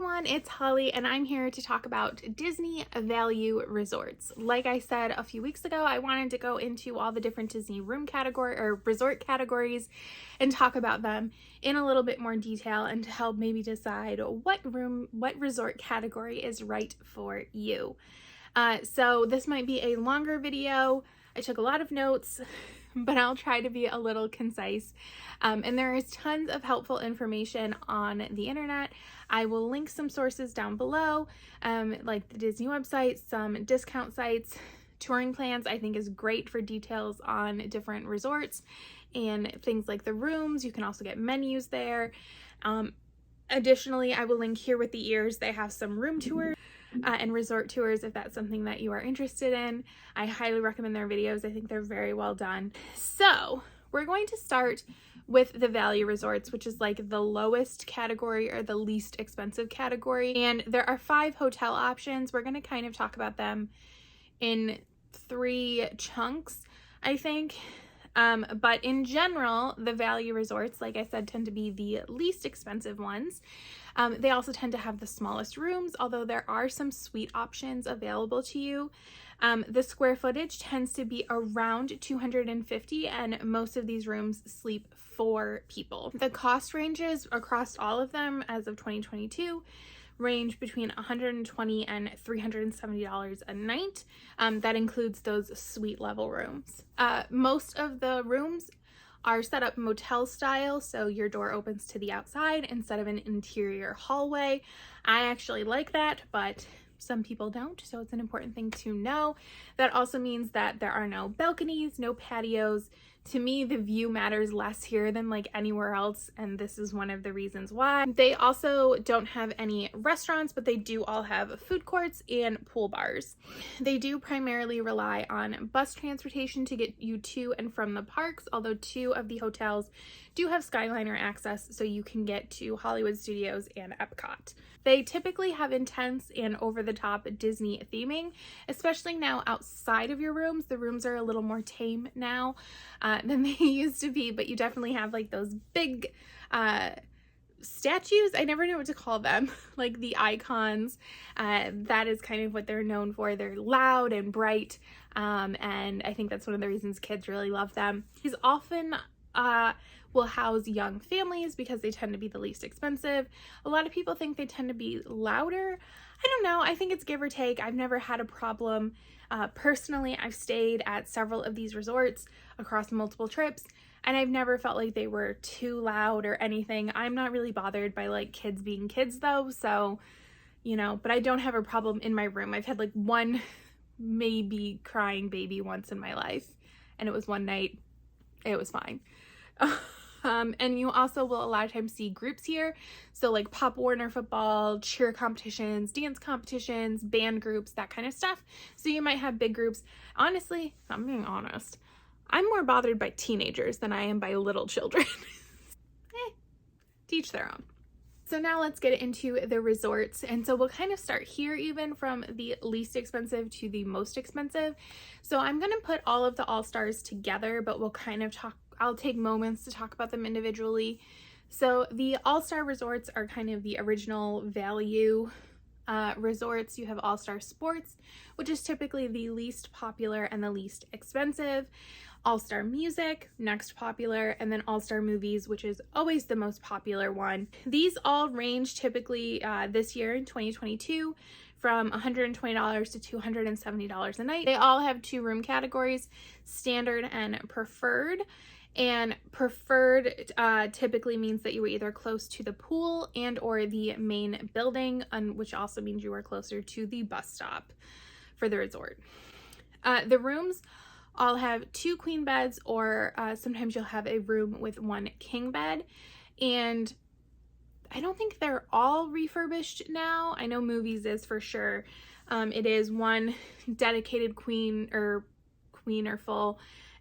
everyone, it's Holly and I'm here to talk about Disney value resorts. Like I said a few weeks ago, I wanted to go into all the different Disney room category or resort categories and talk about them in a little bit more detail and to help maybe decide what resort category is right for you. So this might be a longer video. I took a lot of notes, but I'll try to be a little concise. And there is tons of helpful information on the internet. I will link some sources down below, like the Disney website, some discount sites. Touring Plans I think is great for details on different resorts and things like the rooms. You can also get menus there. Additionally, I will link here with the ears. They have some room tours and resort tours if that's something that you are interested in. I highly recommend their videos. I think they're very well done. So we're going to start with the value resorts, which is like the lowest category or the least expensive category. And there are 5 hotel options. We're going to kind of talk about them in 3 chunks, I think. But in general, the value resorts, like I said, tend to be the least expensive ones. They also tend to have the smallest rooms, although there are some suite options available to you. The square footage tends to be around 250, and most of these rooms sleep 4 people. The cost ranges across all of them as of 2022 range between $120 and $370 a night. That includes those suite level rooms. Most of the rooms are set up motel style, so your door opens to the outside instead of an interior hallway. I actually like that, but some people don't, so it's an important thing to know. That also means that there are no balconies, no patios. To me, the view matters less here than like anywhere else, and this is one of the reasons why. They also don't have any restaurants, but they do all have food courts and pool bars. They do primarily rely on bus transportation to get you to and from the parks, although 2 of the hotels do have Skyliner access, so you can get to Hollywood Studios and Epcot. They typically have intense and over-the-top Disney theming, especially now outside of your rooms. The rooms are a little more tame now than they used to be, but you definitely have like those big statues. I never know what to call them, like the icons. That is kind of what they're known for. They're loud and bright, and I think that's one of the reasons kids really love them. These often will house young families because they tend to be the least expensive. A lot of people think they tend to be louder. I don't know. I think it's give or take. I've never had a problem. Personally, I've stayed at several of these resorts across multiple trips, and I've never felt like they were too loud or anything. I'm not really bothered by like kids being kids though, so, you know, but I don't have a problem in my room. I've had like one maybe crying baby once in my life, and it was one night. It was fine. And you also will a lot of times see groups here. So like Pop Warner football, cheer competitions, dance competitions, band groups, that kind of stuff. So you might have big groups. Honestly, I'm being honest, I'm more bothered by teenagers than I am by little children. Teach their own. So now let's get into the resorts. And so we'll kind of start here even from the least expensive to the most expensive. So I'm going to put all of the all-stars together, but we'll kind of I'll take moments to talk about them individually. So the all-star resorts are kind of the original value resorts. You have All-Star Sports, which is typically the least popular and the least expensive. All-Star Music, next popular, and then All-Star Movies, which is always the most popular one. These all range typically this year in 2022 from $120 to $270 a night. They all have 2 room categories, standard and preferred. And preferred typically means that you were either close to the pool and or the main building, which also means you are closer to the bus stop for the resort. The rooms all have 2 queen beds, or sometimes you'll have a room with 1 king bed. And I don't think they're all refurbished now. I know Movies is for sure. It is 1 dedicated queen or full,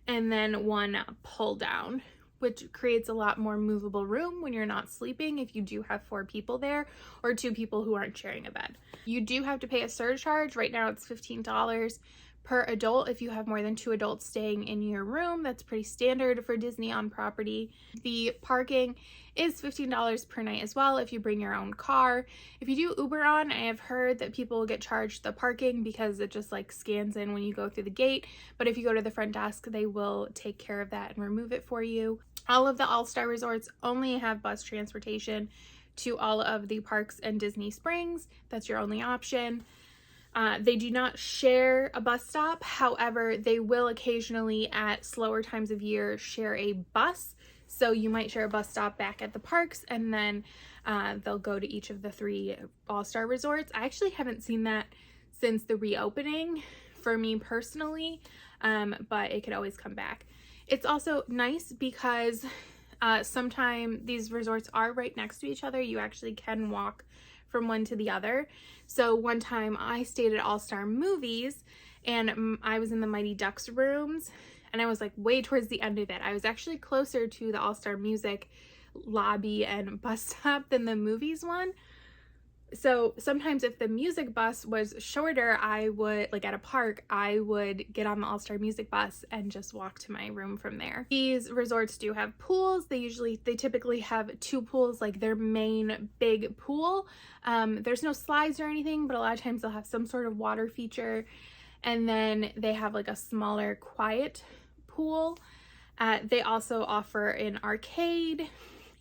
and then 1 pull down, which creates a lot more movable room when you're not sleeping if you do have 4 people there or 2 people who aren't sharing a bed. You do have to pay a surcharge. Right now it's $15 per adult if you have more than 2 adults staying in your room. That's pretty standard for Disney on property. The parking is $15 per night as well if you bring your own car. If you do Uber on, I have heard that people will get charged the parking because it just like scans in when you go through the gate. But if you go to the front desk, they will take care of that and remove it for you. All of the All-Star resorts only have bus transportation to all of the parks and Disney Springs. That's your only option. They do not share a bus stop. However, they will occasionally at slower times of year share a bus. So you might share a bus stop back at the parks, and then they'll go to each of the 3 All-Star resorts. I actually haven't seen that since the reopening for me personally, but it could always come back. It's also nice because sometimes these resorts are right next to each other. You actually can walk from one to the other. So one time I stayed at All-Star Movies and I was in the Mighty Ducks rooms, and I was like way towards the end of it. I was actually closer to the All-Star Music lobby and bus stop than the movies one. So sometimes if the music bus was shorter, I would, like at a park, I would get on the All-Star Music bus and just walk to my room from there. These resorts do have pools. They typically have 2 pools, like their main big pool. There's no slides or anything, but a lot of times they'll have some sort of water feature. And then they have like a smaller quiet pool. They also offer an arcade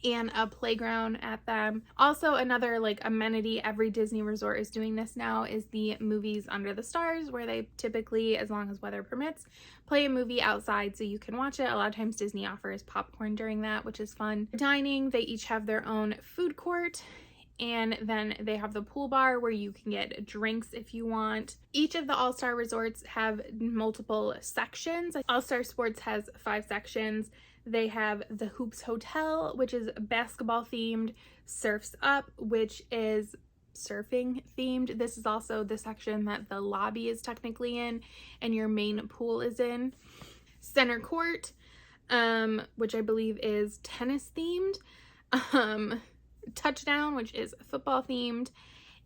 and a playground at them. Also, another like amenity, every Disney resort is doing this now, is the Movies Under the Stars, where they typically, as long as weather permits, play a movie outside so you can watch it. A lot of times Disney offers popcorn during that, which is fun. Dining, they each have their own food court, and then they have the pool bar where you can get drinks if you want. Each of the All-Star resorts have multiple sections. All-Star Sports has 5 sections. They have the Hoops Hotel, which is basketball themed, Surfs Up, which is surfing themed. This is also the section that the lobby is technically in and your main pool is in. Center Court, which I believe is tennis themed. Touchdown, which is football themed,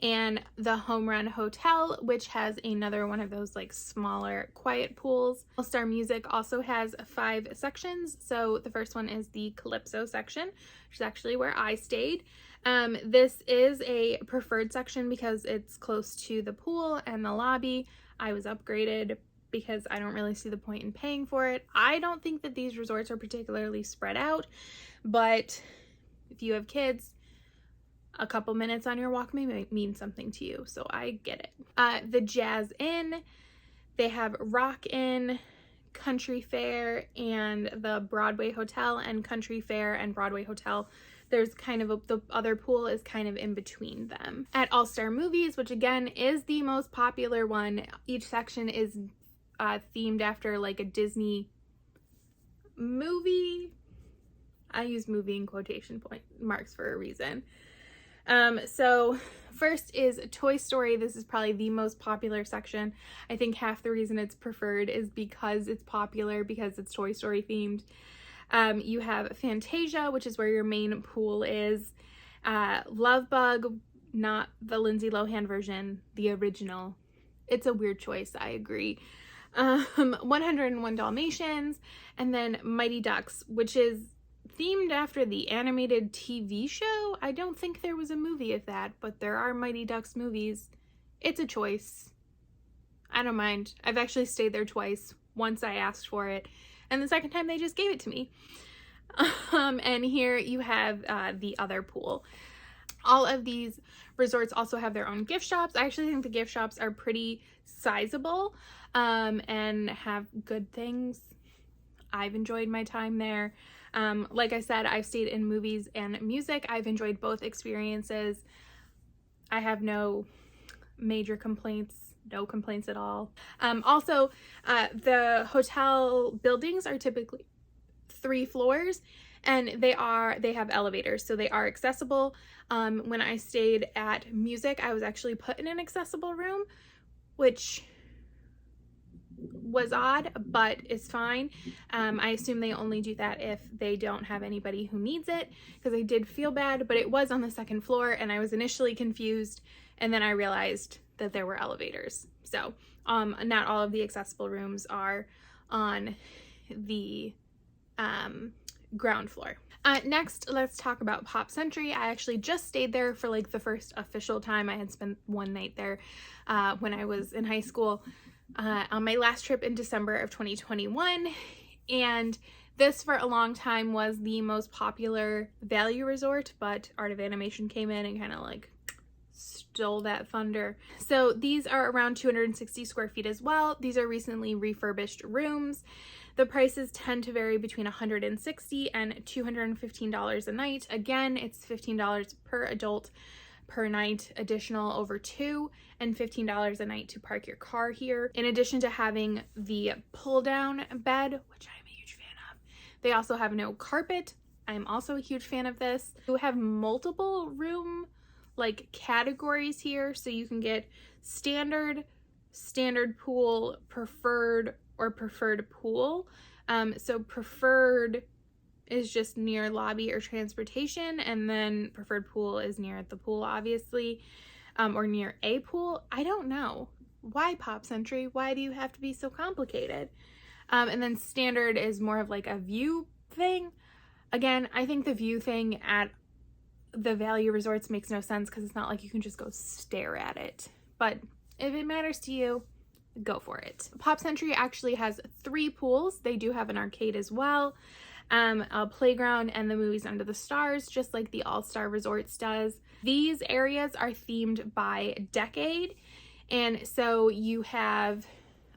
and the Home Run Hotel, which has another one of those like smaller quiet pools. All-Star Music also has 5 sections. So the first one is the Calypso section, which is actually where I stayed. This is a preferred section because it's close to the pool and the lobby. I was upgraded because I don't really see the point in paying for it. I don't think that these resorts are particularly spread out, but if you have kids, a couple minutes on your walk may mean something to you, so I get it. The Jazz Inn, they have Rock Inn, Country Fair, and the Broadway Hotel. And Country Fair and Broadway Hotel, there's kind of the other pool is kind of in between them. At All-Star Movies, which again is the most popular one, each section is themed after like a Disney movie. I use movie in quotation point marks for a reason. So first is Toy Story. This is probably the most popular section. I think half the reason it's preferred is because it's popular, because it's Toy Story themed. You have Fantasia, which is where your main pool is. Love Bug, not the Lindsay Lohan version, the original. It's a weird choice, I agree. 101 Dalmatians, and then Mighty Ducks, which is themed after the animated TV show. I don't think there was a movie of that, but there are Mighty Ducks movies. It's a choice. I don't mind. I've actually stayed there twice. Once I asked for it, and the second time they just gave it to me. And here you have the other pool. All of these resorts also have their own gift shops. I actually think the gift shops are pretty sizable and have good things. I've enjoyed my time there. Like I said, I've stayed in movies and music. I've enjoyed both experiences. I have no major complaints, no complaints at all. Also, the hotel buildings are typically 3 floors, and they have elevators, so they are accessible. When I stayed at music, I was actually put in an accessible room, which was odd, but it's fine. I assume they only do that if they don't have anybody who needs it, because I did feel bad, but it was on the 2nd floor, and I was initially confused, and then I realized that there were elevators. So not all of the accessible rooms are on the ground floor. Next, let's talk about Pop Century. I actually just stayed there for like the first official time. I had spent one night there when I was in high school on my last trip in December of 2021. And this for a long time was the most popular value resort, but Art of Animation came in and kind of like stole that thunder. So these are around 260 square feet as well. These are recently refurbished rooms. The prices tend to vary between $160 and $215 a night. Again, it's $15 per adult per night, additional over two, and $15 a night to park your car here. In addition to having the pull-down bed, which I'm a huge fan of, they also have no carpet. I'm also a huge fan of this. You have multiple room like categories here, so you can get standard pool, preferred, or preferred pool. So preferred is just near lobby or transportation, and then preferred pool is near the pool, obviously, or near a pool. I don't know. Why Pop Century? Why do you have to be so complicated? And then standard is more of like a view thing. Again, I think the view thing at the value resorts makes no sense because it's not like you can just go stare at it. But if it matters to you, go for it. Pop Century actually has 3 pools. They do have an arcade as well, a playground, and the Movies Under the Stars, just like the All-Star Resorts does. These areas are themed by decade, and so you have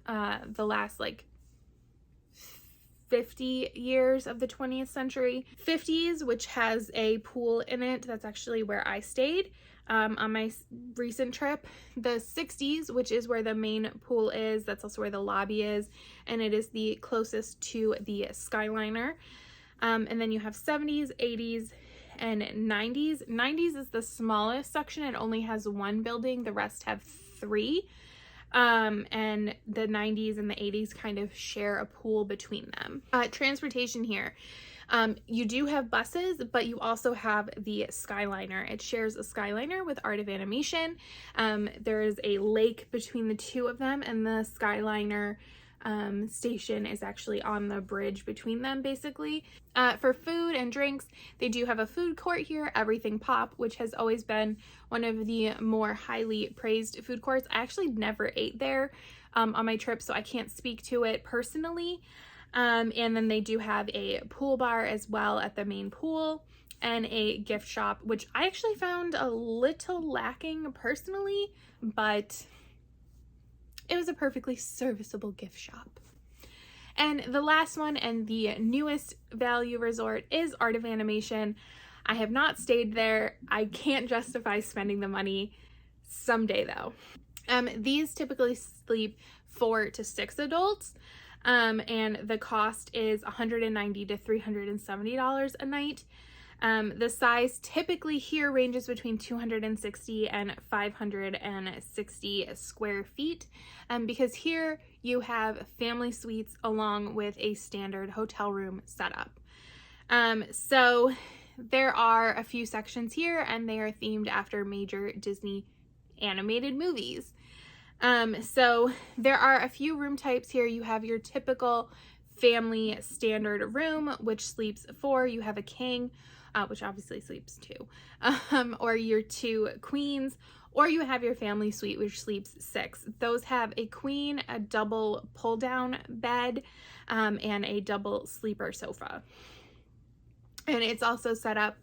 the last like 50 years of the 20th century. 50s, which has a pool in it. That's actually where I stayed on my recent trip. The 60s, which is where the main pool is. That's also where the lobby is, and it is the closest to the Skyliner. And then you have 70s, 80s, and 90s. 90s is the smallest section. It only has 1 building. The rest have 3. And the 90s and the 80s kind of share a pool between them. Transportation here. You do have buses, but you also have the Skyliner. It shares a Skyliner with Art of Animation. There is a lake between the two of them, and the Skyliner station is actually on the bridge between them, basically. For food and drinks, they do have a food court here, Everything Pop, which has always been one of the more highly praised food courts. I actually never ate there on my trip, so I can't speak to it personally. And then they do have a pool bar as well at the main pool, and a gift shop, which I actually found a little lacking personally, but it was a perfectly serviceable gift shop. And the last one and the newest value resort is Art of Animation. I have not stayed there. I can't justify spending the money. Someday though. These typically sleep 4 to 6 adults. And the cost is $190 to $370 a night. The size typically here ranges between 260 and 560 square feet, because here you have family suites along with a standard hotel room setup. So there are a few sections here, and they are themed after major Disney animated movies. So there are a few room types here. You have your typical family standard room, which sleeps 4. You have a king, which obviously sleeps 2, or your 2 queens, or you have your family suite, which sleeps 6. Those have a queen, a double pull-down bed, and a double sleeper sofa. And it's also set up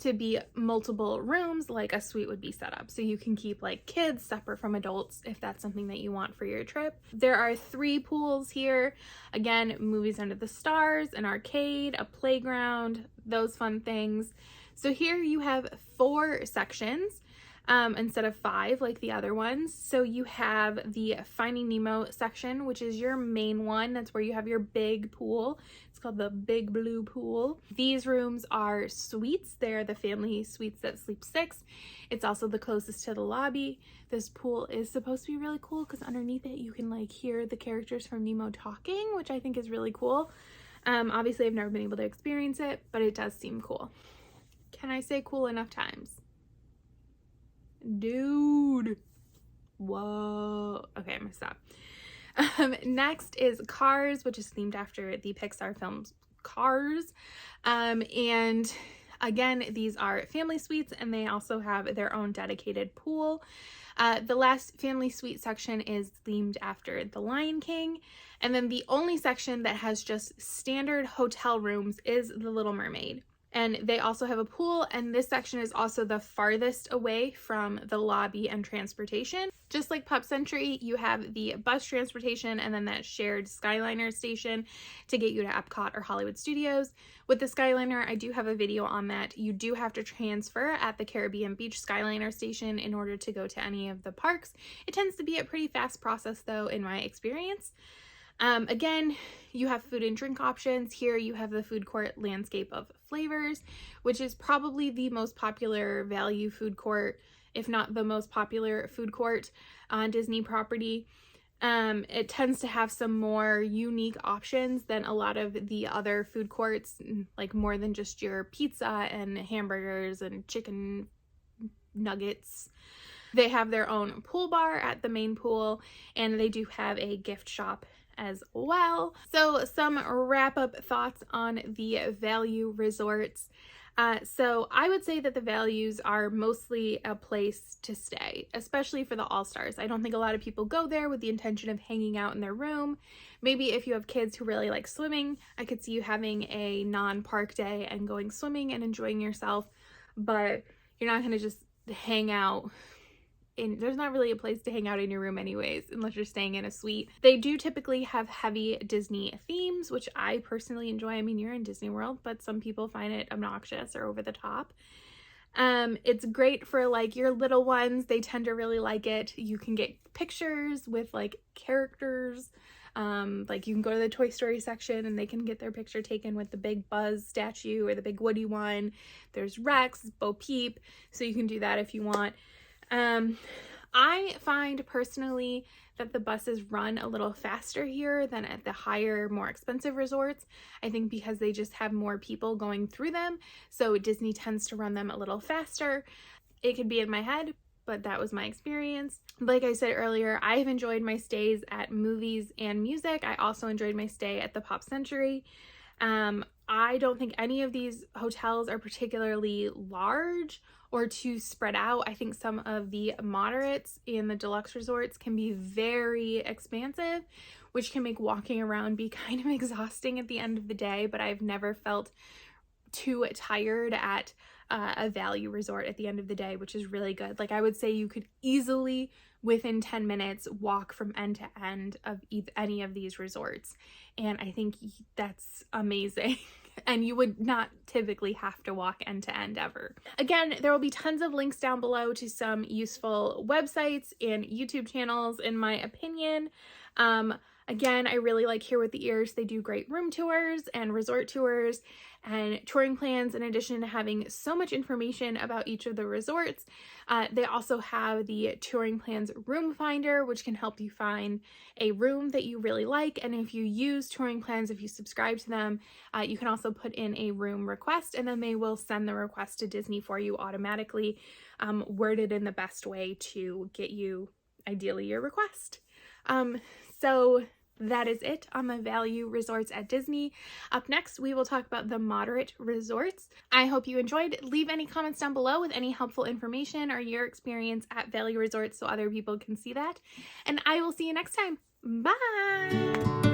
to be multiple rooms like a suite would be set up. So you can keep like kids separate from adults if that's something that you want for your trip. There are 3 pools here. Again, Movies Under the Stars, an arcade, a playground, those fun things. So here you have 4 sections instead of 5 like the other ones. So you have the Finding Nemo section, which is your main one. That's where you have your big pool. It's called the Big Blue Pool. These rooms are suites. They're the family suites that sleep 6. It's also the closest to the lobby. This pool is supposed to be really cool because underneath it you can like hear the characters from Nemo talking, which I think is really cool. Obviously I've never been able to experience it, but it does seem cool. Can I say cool enough times? Dude. Whoa. Okay, I'm gonna stop. Next is Cars, which is themed after the Pixar films Cars. And again, these are family suites, and they also have their own dedicated pool. The last family suite section is themed after The Lion King. And then the only section that has just standard hotel rooms is The Little Mermaid. And they also have a pool, and this section is also the farthest away from the lobby and transportation. Just like Pup Century, you have the bus transportation and then that shared Skyliner station to get you to Epcot or Hollywood Studios. With the Skyliner, I do have a video on that. You do have to transfer at the Caribbean Beach Skyliner station in order to go to any of the parks. It tends to be a pretty fast process though, in my experience. Again, you have food and drink options. Here you have the food court Landscape of Flavors, which is probably the most popular value food court, if not the most popular food court on Disney property. It tends to have some more unique options than a lot of the other food courts, like more than just your pizza and hamburgers and chicken nuggets. They have their own pool bar at the main pool, and they do have a gift shop as well. So some wrap up thoughts on the value resorts. So I would say that the values are mostly a place to stay, especially for the All-Stars. I don't think a lot of people go there with the intention of hanging out in their room. Maybe if you have kids who really like swimming, I could see you having a non-park day and going swimming and enjoying yourself, but you're not going to just hang out. There's not really a place to hang out in your room anyways, unless you're staying in a suite. They do typically have heavy Disney themes, which I personally enjoy. I mean, you're in Disney World, but some people find it obnoxious or over the top. It's great for like your little ones. They tend to really like it. You can get pictures with like characters. Like you can go to the Toy Story section and they can get their picture taken with the big Buzz statue or the big Woody one. There's Rex, Bo Peep, so you can do that if you want. I find personally that the buses run a little faster here than at the higher, more expensive resorts. I think because they just have more people going through them, so Disney tends to run them a little faster. It could be in my head, but that was my experience. Like I said earlier, I have enjoyed my stays at Movies and Music. I also enjoyed my stay at the Pop Century. I don't think any of these hotels are particularly large or too spread out. I think some of the moderates in the deluxe resorts can be very expansive, which can make walking around be kind of exhausting at the end of the day, but I've never felt too tired at a value resort at the end of the day, which is really good. Like I would say you could easily within 10 minutes walk from end to end of any of these resorts, and I think that's amazing. And you would not typically have to walk end to end ever. Again, there will be tons of links down below to some useful websites and YouTube channels in my opinion. Again, I really like Here with the Ears. They do great room tours and resort tours and touring plans, in addition to having so much information about each of the resorts. They also have the Touring Plans Room Finder, which can help you find a room that you really like. And if you use Touring Plans, if you subscribe to them, you can also put in a room request, and then they will send the request to Disney for you automatically, worded in the best way to get you, ideally, your request. So that is it on the value resorts at Disney. Up next, we will talk about the moderate resorts. I hope you enjoyed. Leave any comments down below with any helpful information or your experience at value resorts so other people can see that. And I will see you next time. Bye!